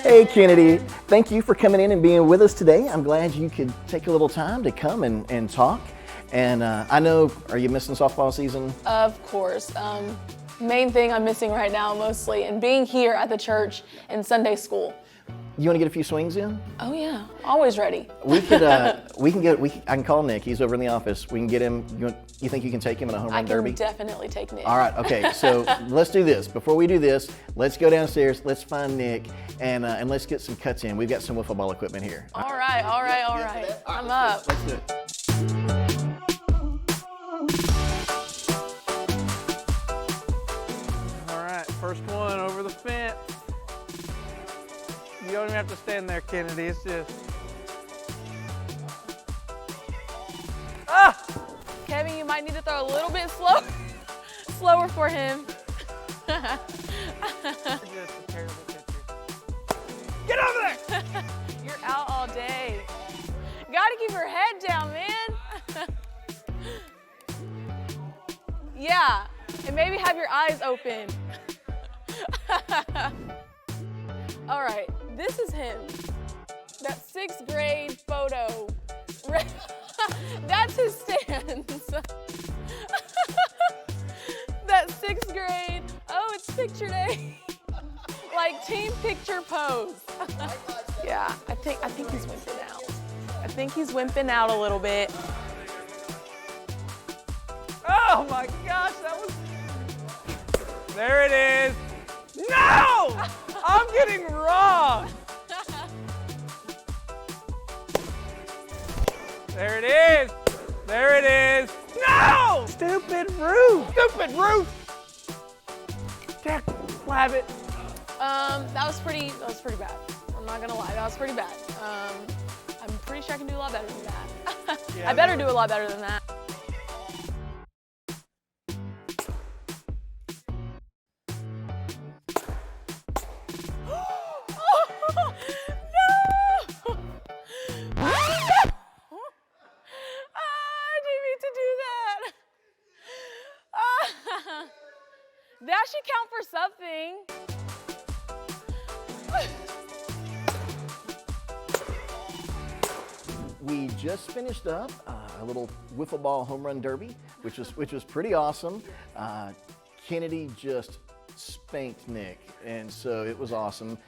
Hey Kennedy, thank you for coming in and being with us today. I'm glad you could take a little time to come and talk. And I know, are you missing softball season? Of course. Main thing I'm missing right now mostly, and being here at the church in Sunday school. You want to get a few swings in? Oh yeah, always ready. I can call Nick. He's over in the office. We can get him. You think you can take him in a home run derby? I can definitely take Nick. All right. Okay. So let's do this. Before we do this, let's go downstairs. Let's find Nick and let's get some cuts in. We've got some wiffle ball equipment here. All right. I'm up. Let's do it. All right. First one over the fence. You don't even have to stand there, Kennedy. It's just. Ah! Kevin, you might need to throw a little bit slower for him. You're just a terrible pitcher. Get over there! You're out all day. Gotta keep your head down, man. Yeah, and maybe have your eyes open. All right, this is him. That 6th grade photo. That's his stance. That 6th grade, oh, it's picture day. Like team picture pose. Yeah, I think he's wimping out. I think he's wimping out a little bit. Oh my gosh, that was. There it is. No! I'm getting wrong. There it is. There it is. No! Stupid roof. Stupid roof. Jack, flab it. That was pretty bad. I'm not gonna lie, that was pretty bad. I'm pretty sure I can do a lot better than that. Yeah, I better do a lot better than that. That should count for something. We just finished up a little wiffle ball home run derby, which was pretty awesome. Kennedy just spanked Nick, and so it was awesome.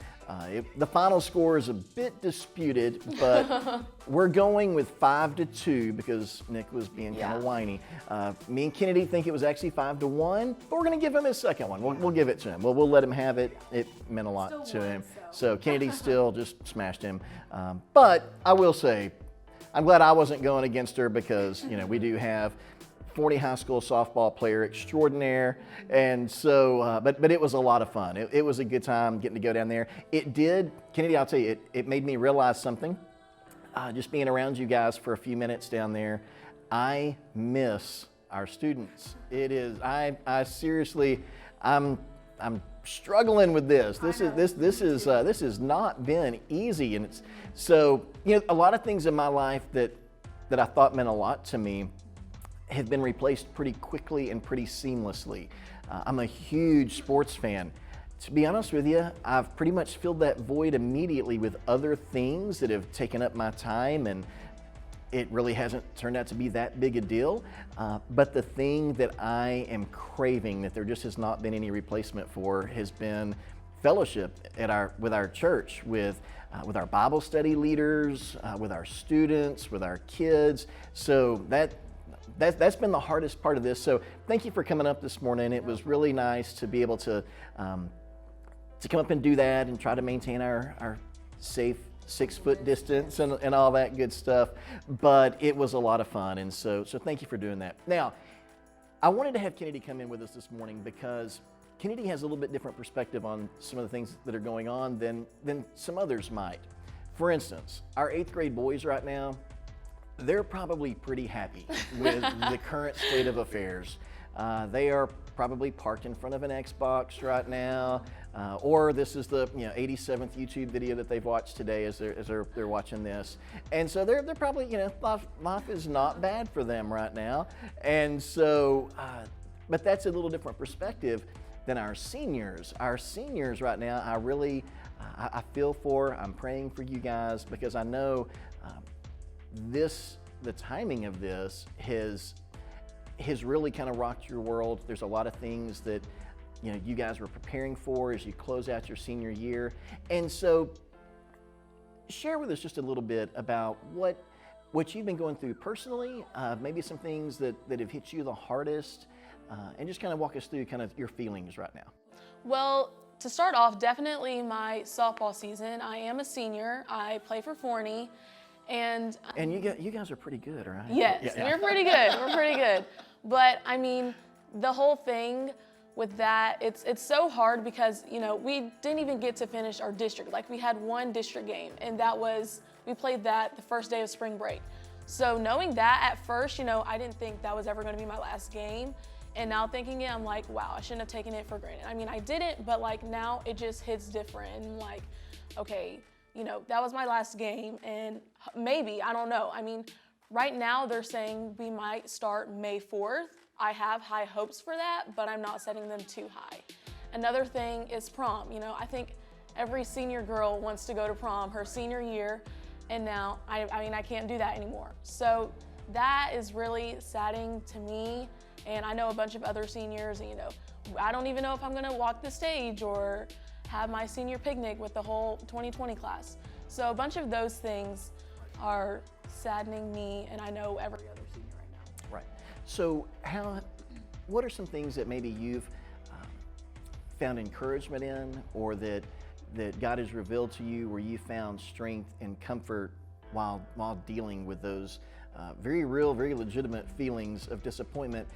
The final score is a bit disputed, but we're going with 5-2 because Nick was being kind of whiny. Me and Kennedy think it was actually 5-1, but we're going to give him his second one. We'll give it to him. We'll let him have it. It meant a lot to him. So Kennedy still just smashed him. But I will say, I'm glad I wasn't going against her because, we do have Forney High School softball player extraordinaire, and so, but it was a lot of fun. It was a good time getting to go down there. It did, Kennedy, I'll tell you, it made me realize something. Just being around you guys for a few minutes down there, I miss our students. It is, I seriously, I'm struggling with this. This has not been easy, and it's so, a lot of things in my life that I thought meant a lot to me have been replaced pretty quickly and pretty seamlessly. I'm a huge sports fan. To be honest with you, I've pretty much filled that void immediately with other things that have taken up my time, and it really hasn't turned out to be that big a deal. But the thing that I am craving, that there just has not been any replacement for, has been fellowship with our church, with our Bible study leaders, with our students, with our kids. So that's been the hardest part of this. So thank you for coming up this morning. It was really nice to be able to come up and do that and try to maintain our safe 6-foot distance and all that good stuff. But it was a lot of fun, and so thank you for doing that. Now, I wanted to have Kennedy come in with us this morning because Kennedy has a little bit different perspective on some of the things that are going on than some others might. For instance, our 8th grade boys right now, they're probably pretty happy with the current state of affairs. They are probably parked in front of an Xbox right now, or this is the 87th YouTube video that they've watched today as they're watching this, and so they're probably life is not bad for them right now, and so but that's a little different perspective than our seniors. Our seniors right now, I feel for, I'm praying for you guys, because I know the timing of this has really kind of rocked your world. There's a lot of things that you guys were preparing for as you close out your senior year. And so share with us just a little bit about what you've been going through personally, maybe some things that have hit you the hardest, and just kind of walk us through kind of your feelings right now. Well, to start off, definitely my softball season. I am a senior. I play for Forney. And you guys are pretty good, right? Yes, we're pretty good. We're pretty good. But I mean, the whole thing with that, it's so hard because we didn't even get to finish our district. Like, we had one district game, and we played that the first day of spring break. So knowing that at first, I didn't think that was ever going to be my last game. And now thinking it, I'm like, wow, I shouldn't have taken it for granted. I mean, I didn't, but like now it just hits different. And like, okay, that was my last game, and maybe, I don't know. I mean, right now they're saying we might start May 4th. I have high hopes for that, but I'm not setting them too high. Another thing is prom. I think every senior girl wants to go to prom her senior year, and now, I can't do that anymore. So that is really saddening to me, and I know a bunch of other seniors, and I don't even know if I'm gonna walk the stage or have my senior picnic with the whole 2020 class. So a bunch of those things are saddening me, and I know every other senior right now. Right. So what are some things that maybe you've found encouragement in, or that God has revealed to you, where you found strength and comfort while dealing with those very real, very legitimate feelings of disappointment?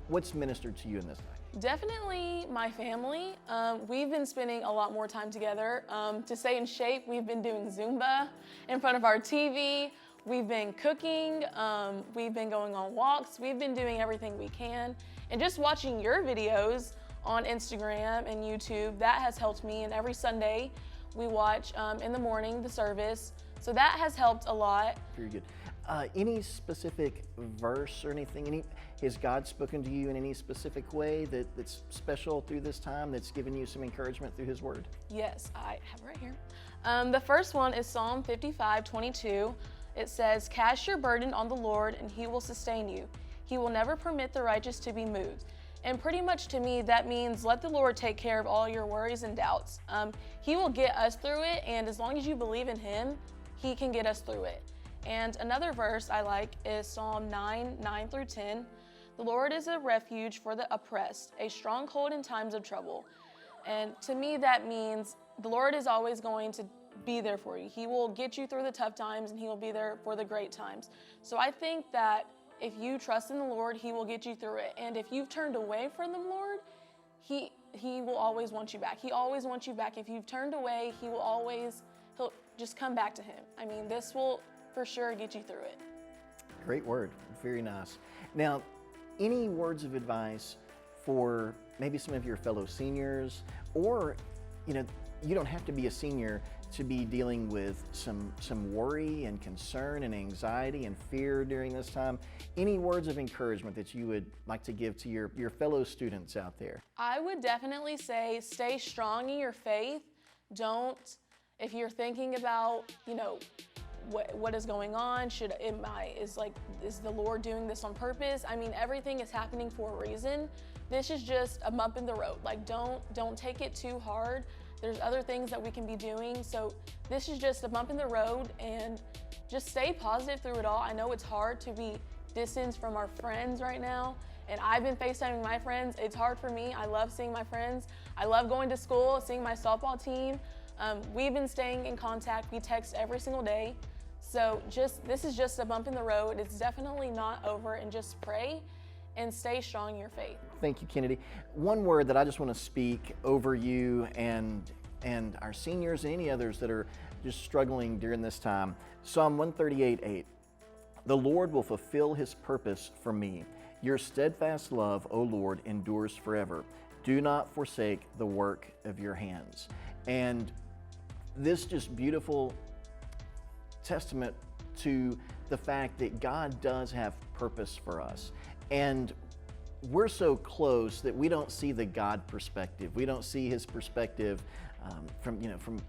What's ministered to you in this time? Definitely my family. We've been spending a lot more time together. To stay in shape, we've been doing Zumba in front of our TV. We've been cooking. We've been going on walks. We've been doing everything we can. And just watching your videos on Instagram and YouTube, that has helped me. And every Sunday, we watch in the morning the service. So that has helped a lot. Very good. Any specific verse or anything? Has God spoken to you in any specific way that's special through this time, that's given you some encouragement through His Word? Yes, I have it right here. The first one is Psalm 55:22. It says, "Cast your burden on the Lord, and He will sustain you. He will never permit the righteous to be moved." And pretty much to me, that means let the Lord take care of all your worries and doubts. He will get us through it, and as long as you believe in Him, He can get us through it. And another verse I like is Psalm 9:9-10. "The Lord is a refuge for the oppressed, a stronghold in times of trouble." And to me, that means the Lord is always going to be there for you. He will get you through the tough times, and He will be there for the great times. So I think that if you trust in the Lord, He will get you through it. And if you've turned away from the Lord, He will always want you back. He always wants you back. If you've turned away, He'll just come back to Him. I mean, this will for sure get you through it. Great word. Very nice. Now, any words of advice for maybe some of your fellow seniors, or you don't have to be a senior to be dealing with some worry and concern and anxiety and fear during this time? Any words of encouragement that you would like to give to your fellow students out there? I would definitely say stay strong in your faith. If you're thinking about, what is going on, is the Lord doing this on purpose? I mean, everything is happening for a reason. This is just a bump in the road. Like, don't take it too hard. There's other things that we can be doing. So this is just a bump in the road, and just stay positive through it all. I know it's hard to be distanced from our friends right now, and I've been FaceTiming my friends. It's hard for me. I love seeing my friends. I love going to school, seeing my softball team. We've been staying in contact. We text every single day. So this is just a bump in the road. It's definitely not over, and just pray and stay strong in your faith. Thank you, Kennedy. One word that I just want to speak over you and our seniors and any others that are just struggling during this time. Psalm 138:8. "The Lord will fulfill His purpose for me. Your steadfast love, O Lord, endures forever. Do not forsake the work of your hands." And this just beautiful testament to the fact that God does have purpose for us. And we're so close that we don't see the God perspective. We don't see his perspective from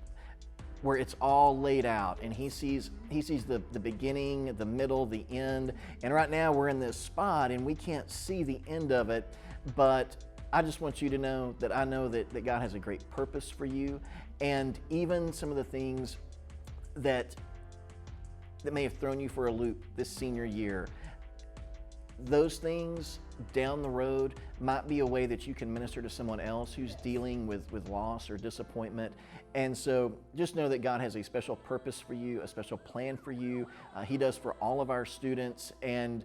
where it's all laid out, and he sees the beginning, the middle, the end. And right now we're in this spot and we can't see the end of it, but I just want you to know that I know that God has a great purpose for you. And even some of the things that may have thrown you for a loop this senior year, those things down the road might be a way that you can minister to someone else who's dealing with loss or disappointment. And so just know that God has a special purpose for you, a special plan for you. He does for all of our students, and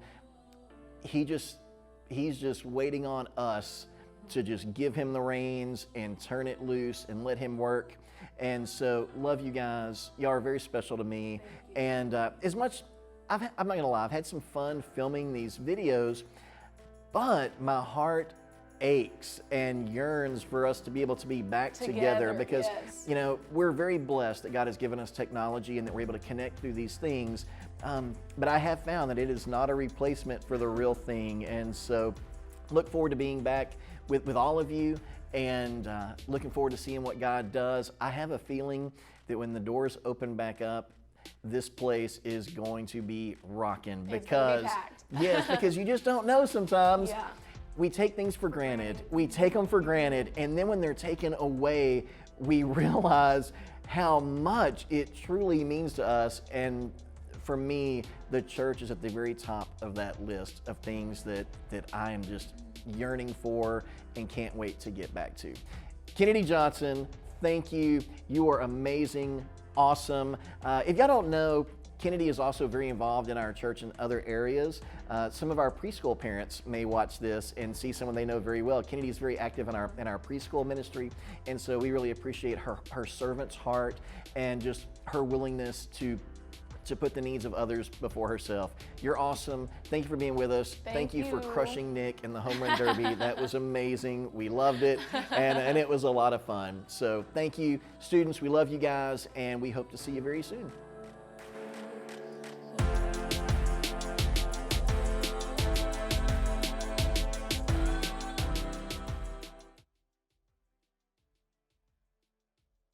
he's just waiting on us to just give him the reins and turn it loose and let him work. And so love you guys. Y'all are very special to me. And as much, I'm not gonna lie, I've had some fun filming these videos, but my heart aches and yearns for us to be able to be back together because, yes. you know, we're very blessed that God has given us technology and that we're able to connect through these things. But I have found that it is not a replacement for the real thing. And so look forward to being back with all of you, and looking forward to seeing what God does. I have a feeling that when the doors open back up, this place is going to be rocking, because yes, because you just don't know sometimes. Yeah. We take things for granted. We take them for granted, and then when they're taken away, we realize how much it truly means to us. And for me, the church is at the very top of that list of things that I am just yearning for and can't wait to get back to. Kennedy Johnson, thank you. You are amazing, awesome. If y'all don't know, Kennedy is also very involved in our church in other areas. Some of our preschool parents may watch this and see someone they know very well. Kennedy is very active in our preschool ministry, and so we really appreciate her servant's heart and just her willingness to put the needs of others before herself. You're awesome. Thank you for being with us. Thank you for crushing Nick in the home run derby. That was amazing. We loved it, and it was a lot of fun. So thank you, students. We love you guys, and we hope to see you very soon.